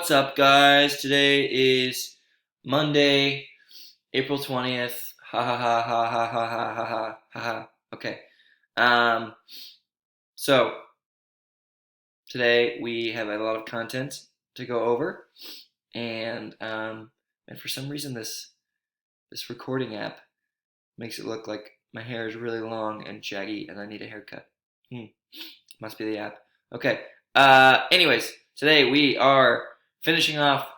What's up, guys? Today is Monday, April 20th. Ha ha ha ha ha ha ha ha ha ha ha. Okay. Um, so today we have a lot of content to go over, and for some reason this recording app makes it look like my hair is really long and shaggy, and I need a haircut. Must be the app. Okay. Anyways, today we are finishing off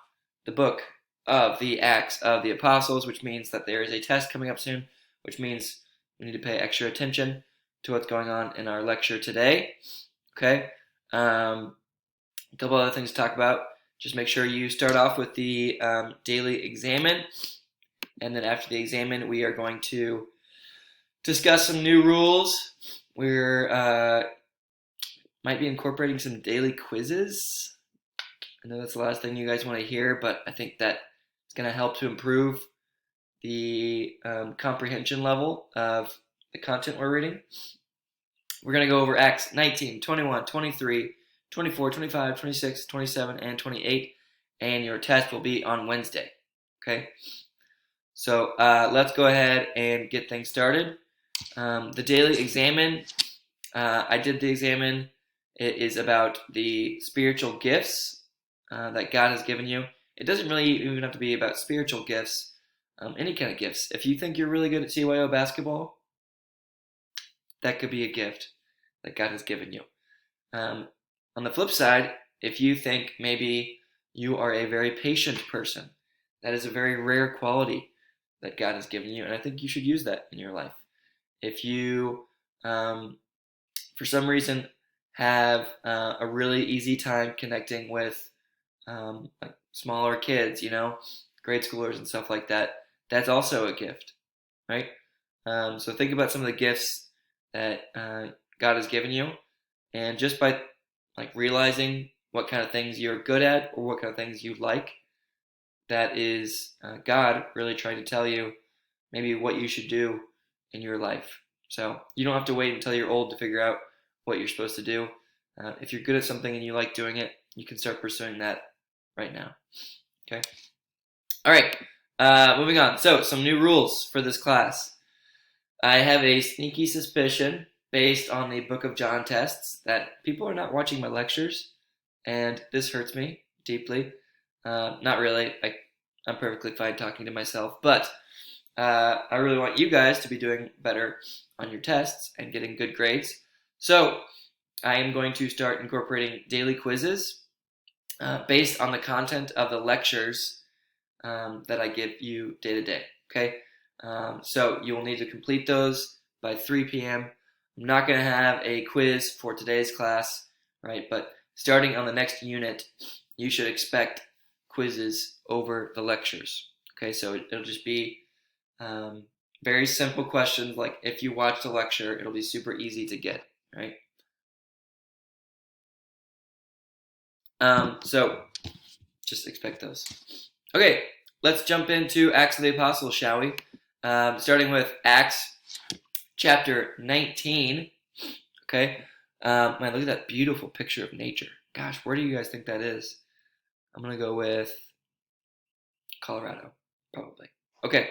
the book of the Acts of the Apostles, which means that there is a test coming up soon, which means we need to pay extra attention to what's going on in our lecture today. Okay. A couple other things to talk about. Just make sure you start off with the daily examen, and then after the examen, we are going to discuss some new rules. We're might be incorporating some daily quizzes. I know that's the last thing you guys want to hear, but I think that it's going to help to improve the comprehension level of the content we're reading. We're going to go over Acts 19, 21, 23, 24, 25, 26, 27, and 28, and your test will be on Wednesday. Okay? So let's go ahead and get things started. The daily examen, I did the examen. It is about the spiritual gifts that God has given you. It doesn't really even have to be about spiritual gifts, any kind of gifts. If you think you're really good at CYO basketball, that could be a gift that God has given you. On the flip side, if you think maybe you are a very patient person, that is a very rare quality that God has given you, and I think you should use that in your life. If you, for some reason, have a really easy time connecting with like smaller kids, grade schoolers and stuff like that, that's also a gift, right? So think about some of the gifts that God has given you, and just by realizing what kind of things you're good at or what kind of things you like, that is God really trying to tell you maybe what you should do in your life. So you don't have to wait until you're old to figure out what you're supposed to do. If you're good at something and you like doing it, you can start pursuing that right now. Okay. All right. Moving on. So some new rules for this class. I have a sneaky suspicion based on the Book of John tests that people are not watching my lectures, and this hurts me deeply. Not really. I'm perfectly fine talking to myself, but I really want you guys to be doing better on your tests and getting good grades. So I am going to start incorporating daily quizzes based on the content of the lectures that I give you day to day. Okay, so you will need to complete those by 3 p.m. I'm not going to have a quiz for today's class, right? But starting on the next unit, you should expect quizzes over the lectures. Okay, so it'll just be very simple questions. Like if you watch the lecture, it'll be super easy to get, right? So just expect those. Okay, let's jump into Acts of the Apostles, shall we? Starting with Acts chapter 19. Okay, man, look at that beautiful picture of nature. Gosh, where do you guys think that is? I'm gonna go with Colorado, probably. Okay,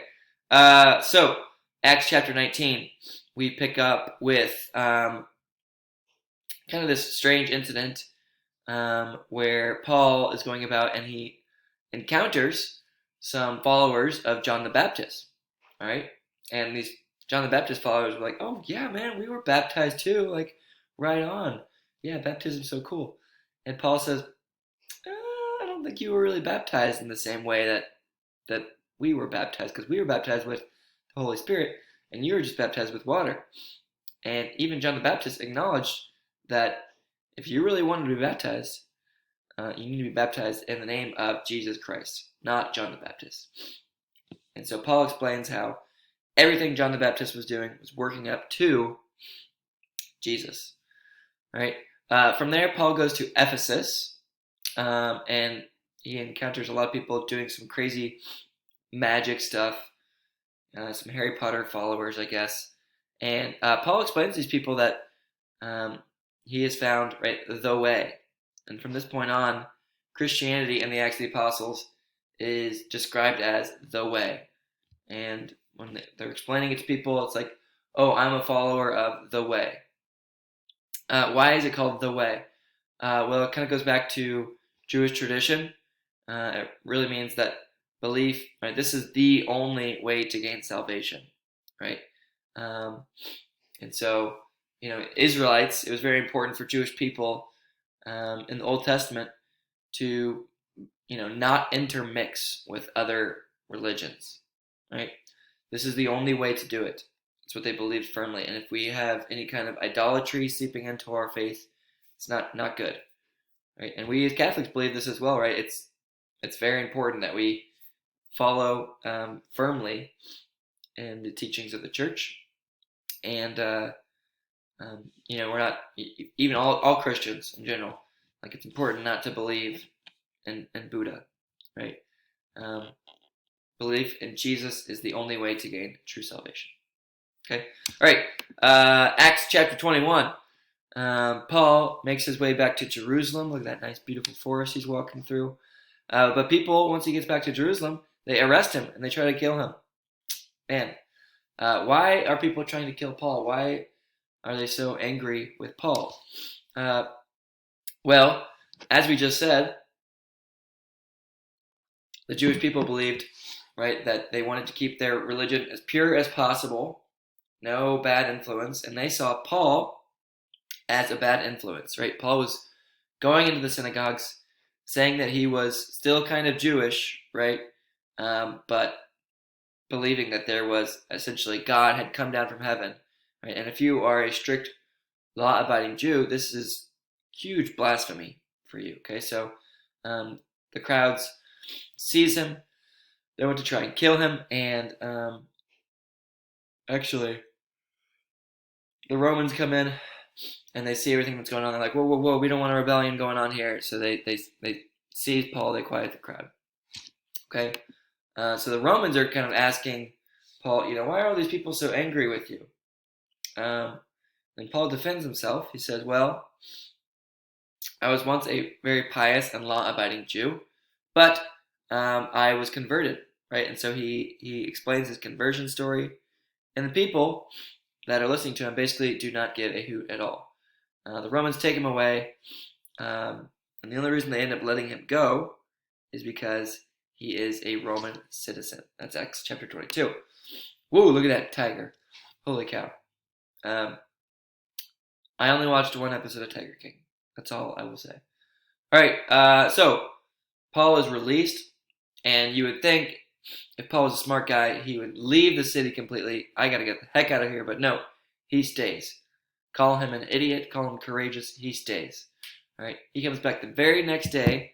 so Acts chapter 19, we pick up with kind of this strange incident where Paul is going about and he encounters some followers of John the Baptist. All right, and these John the Baptist followers were like, "Oh yeah, man, we were baptized too. Like, right on. Yeah, baptism's so cool." And Paul says, "I don't think you were really baptized in the same way that we were baptized, because we were baptized with the Holy Spirit, and you were just baptized with water." And even John the Baptist acknowledged that if you really wanted to be baptized, you need to be baptized in the name of Jesus Christ, not John the Baptist. And so Paul explains how everything John the Baptist was doing was working up to Jesus. Right? From there, Paul goes to Ephesus, and he encounters a lot of people doing some crazy magic stuff, some Harry Potter followers, I guess. And Paul explains to these people that he has found, right, the way. And from this point on, Christianity in the Acts of the Apostles is described as the way. And when they're explaining it to people, it's like, oh, I'm a follower of the way. Why is it called the way? Well, it kind of goes back to Jewish tradition. It really means that belief, right? This is the only way to gain salvation, right? And so, Israelites, it was very important for Jewish people in the Old Testament to, not intermix with other religions, right? This is the only way to do it. That's what they believed firmly. And if we have any kind of idolatry seeping into our faith, it's not good, right? And we as Catholics believe this as well, right? It's very important that we follow firmly in the teachings of the church, and we're not, even all Christians in general, like, it's important not to believe in Buddha, right? Belief in Jesus is the only way to gain true salvation. Okay, all right. Acts chapter 21. Paul makes his way back to Jerusalem. Look at that nice, beautiful forest he's walking through. But people, once he gets back to Jerusalem, they arrest him and they try to kill him. Man, why are people trying to kill Paul? Why are they so angry with Paul? Well, as we just said, the Jewish people believed, right, that they wanted to keep their religion as pure as possible, no bad influence, and they saw Paul as a bad influence, right? Paul was going into the synagogues saying that he was still kind of Jewish, right? But believing that there was essentially God had come down from heaven, right? And if you are a strict law-abiding Jew, this is huge blasphemy for you, okay? So the crowds seize him. They want to try and kill him, and actually, the Romans come in and they see everything that's going on. They're like, whoa, whoa, whoa, we don't want a rebellion going on here. So they seize Paul, they quiet the crowd. Okay? So the Romans are kind of asking Paul, why are all these people so angry with you? And Paul defends himself. He says, well, I was once a very pious and law-abiding Jew, but I was converted, right? And so he explains his conversion story. And the people that are listening to him basically do not give a hoot at all. The Romans take him away, and the only reason they end up letting him go is because he is a Roman citizen. That's Acts chapter 22. Whoa, look at that tiger. Holy cow. I only watched one episode of Tiger King. That's all I will say. All right, so Paul is released, and you would think if Paul was a smart guy, he would leave the city completely. I got to get the heck out of here, but no, he stays. Call him an idiot, call him courageous, he stays. All right, he comes back the very next day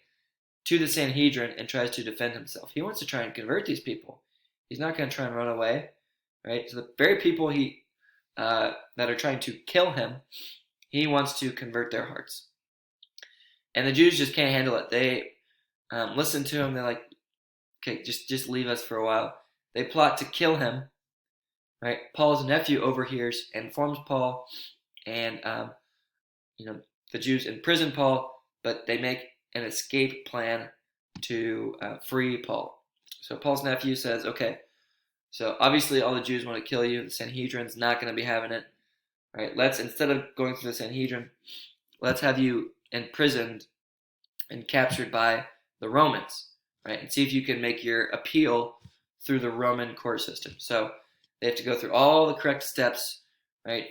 to the Sanhedrin and tries to defend himself. He wants to try and convert these people. He's not going to try and run away, right? So the very people that are trying to kill him, he wants to convert their hearts. And the Jews just can't handle it. They listen to him. They're like, okay, just leave us for a while. They plot to kill him, right? Paul's nephew overhears and informs Paul, and the Jews imprison Paul, but they make an escape plan to free Paul. So Paul's nephew says, okay, so obviously all the Jews want to kill you. The Sanhedrin's not going to be having it, right? Let's, instead of going through the Sanhedrin, let's have you imprisoned and captured by the Romans, right? And see if you can make your appeal through the Roman court system. So they have to go through all the correct steps, right?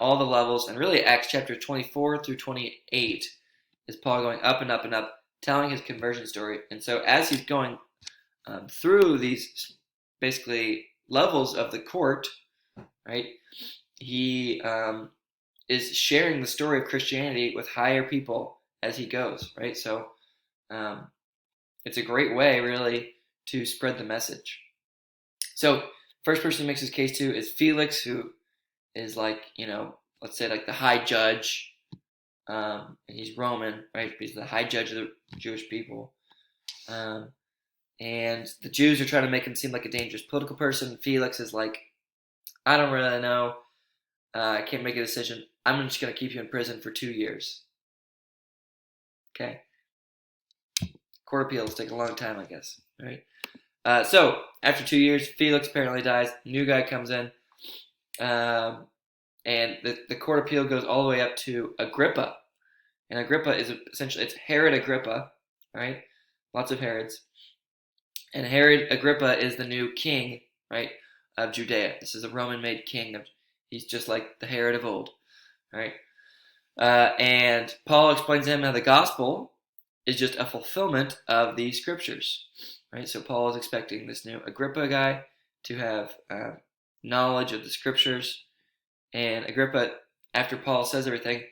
All the levels, and really Acts chapter 24 through 28 is Paul going up and up and up, telling his conversion story. And so as he's going through these basically levels of the court, right, he is sharing the story of Christianity with higher people as he goes, right? So it's a great way, really, to spread the message. So first person he makes his case to is Felix, who is like, let's say like the high judge, and he's Roman, right? He's the high judge of the Jewish people. And the Jews are trying to make him seem like a dangerous political person. Felix is like, I don't really know. I can't make a decision. I'm just going to keep you in prison for 2 years. Okay. Court appeals take a long time, I guess. Right. So after 2 years, Felix apparently dies. New guy comes in, and the court appeal goes all the way up to Agrippa, and Agrippa is essentially it's Herod Agrippa, right? Lots of Herods, and Herod Agrippa is the new king, right, of Judea. This is a Roman-made king. He's just like the Herod of old, right? And Paul explains to him how the gospel is just a fulfillment of the scriptures, right? So Paul is expecting this new Agrippa guy to have knowledge of the scriptures. And Agrippa, after Paul says everything,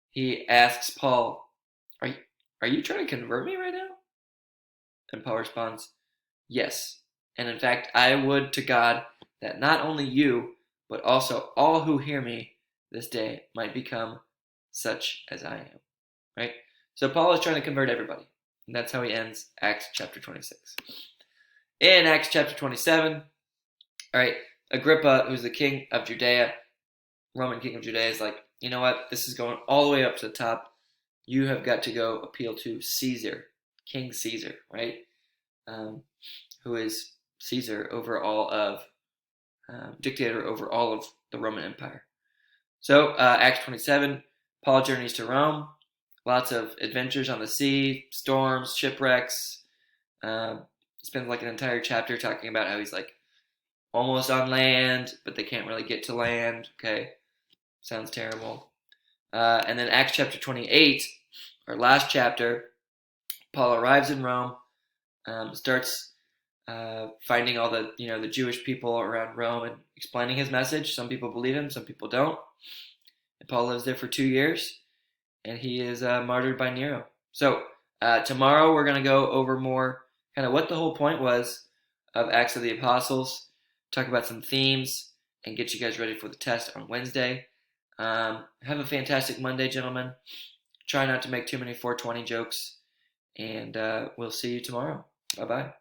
he asks Paul, are you trying to convert me right now? And Paul responds, yes. And in fact, I would to God that not only you, but also all who hear me this day might become such as I am. Right? So Paul is trying to convert everybody. And that's how he ends Acts chapter 26. In Acts chapter 27, all right, Agrippa, who's the king of Judea, Roman king of Judea, is like, you know what? This is going all the way up to the top. You have got to go appeal to Caesar, King Caesar, right? Who is Caesar over all of, dictator over all of the Roman Empire. So, Acts 27, Paul journeys to Rome. Lots of adventures on the sea, storms, shipwrecks. Spends like an entire chapter talking about how he's like almost on land, but they can't really get to land. Okay, sounds terrible. And then Acts chapter 28, our last chapter, Paul arrives in Rome, starts finding all the Jewish people around Rome and explaining his message. Some people believe him, some people don't. And Paul lives there for 2 years, and he is martyred by Nero. So tomorrow we're going to go over more kind of what the whole point was of Acts of the Apostles, talk about some themes, and get you guys ready for the test on Wednesday. Have a fantastic Monday, gentlemen. Try not to make too many 420 jokes, and we'll see you tomorrow. Bye-bye.